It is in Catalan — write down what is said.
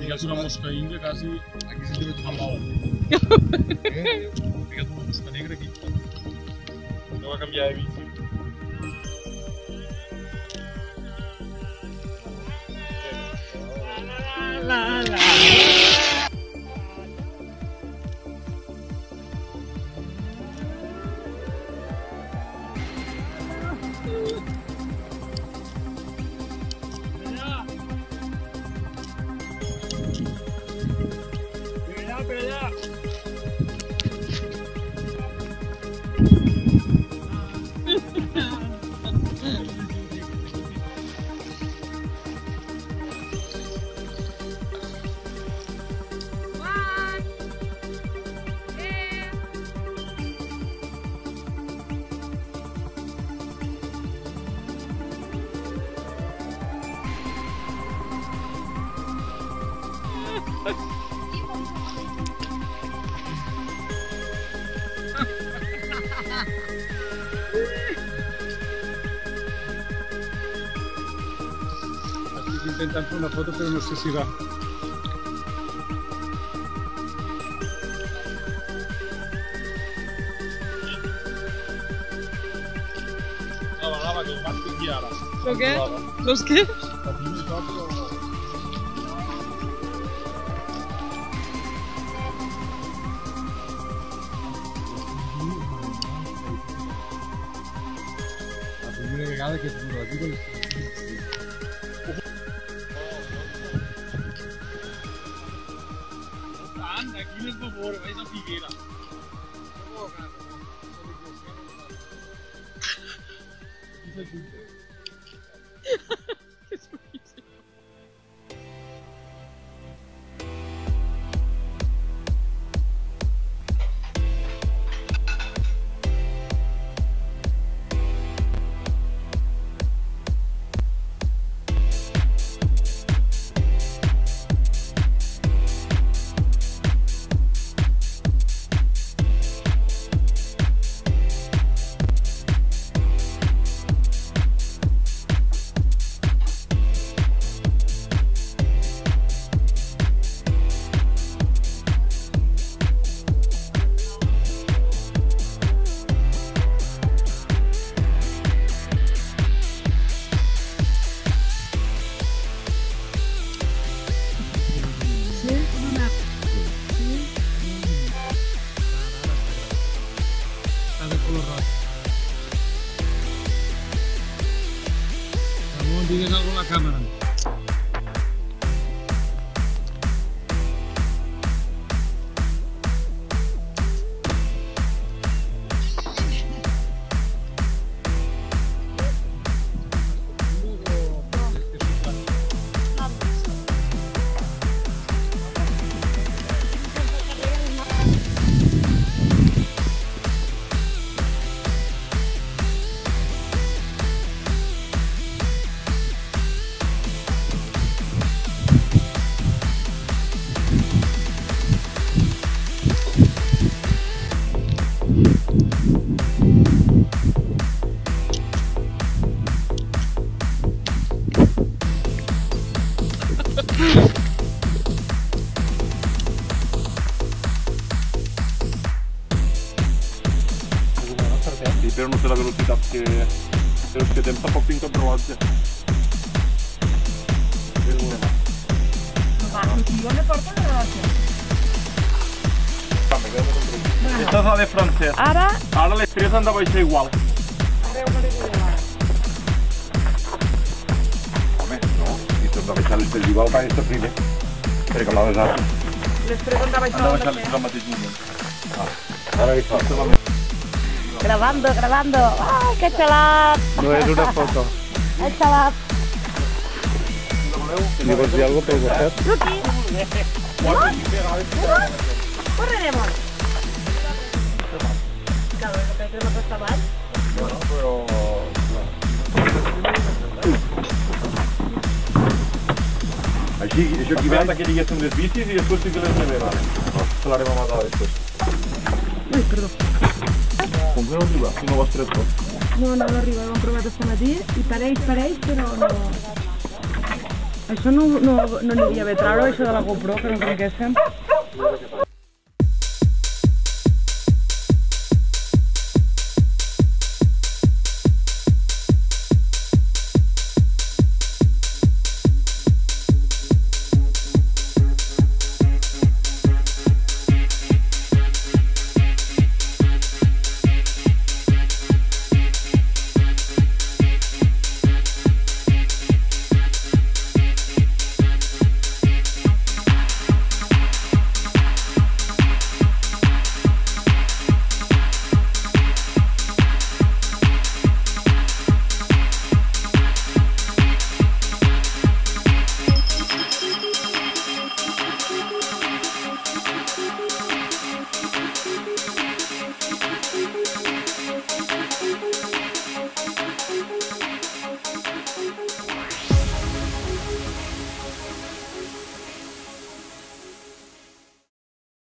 Digues una mosca inga quasi Aquí se te amb l'ou. Fica't una mosca negra aquí. No va canviar de bici. Estic intentant fer una foto però no sé si va. La que el vas piqui ara. ¿Lo qué? ¿Los qué? A ti me toca o no? La primera vegada que he tingut la vida Aquí no es favor, vais a Figuera. digues alguna a la càmera. Però no té la velocitat que els que tens tampoc tinc cap rellotge. ¿No me corta la grabación? Esta és la de francès. Ara... Ara les tres han de baixar igual. Home, no, si t'han de baixar les tres igual va estar primer. Perquè la besada. Les tres han de baixar Han de baixar les tres al mateix moment. Ara hi fa. Grabando, grabando. ¡Ay, qué chalap! No és una foto. El chalap. Li vols dir alguna cosa pel WhatsApp? Ruki. Correremos. Claro, lo que hay que no está mal. Bueno, però... Així, això aquí Espera't que diguéssim les bicis i després sí que les neveres. Se l'harem a matar després. Uy, perdón. Com que no arriba? Si no ho has tret tot. No arriba, ho hem provat aquest matí i pareix, però no... Això no n'hi havia bé treure, això de la GoPro, que no trenquéssim.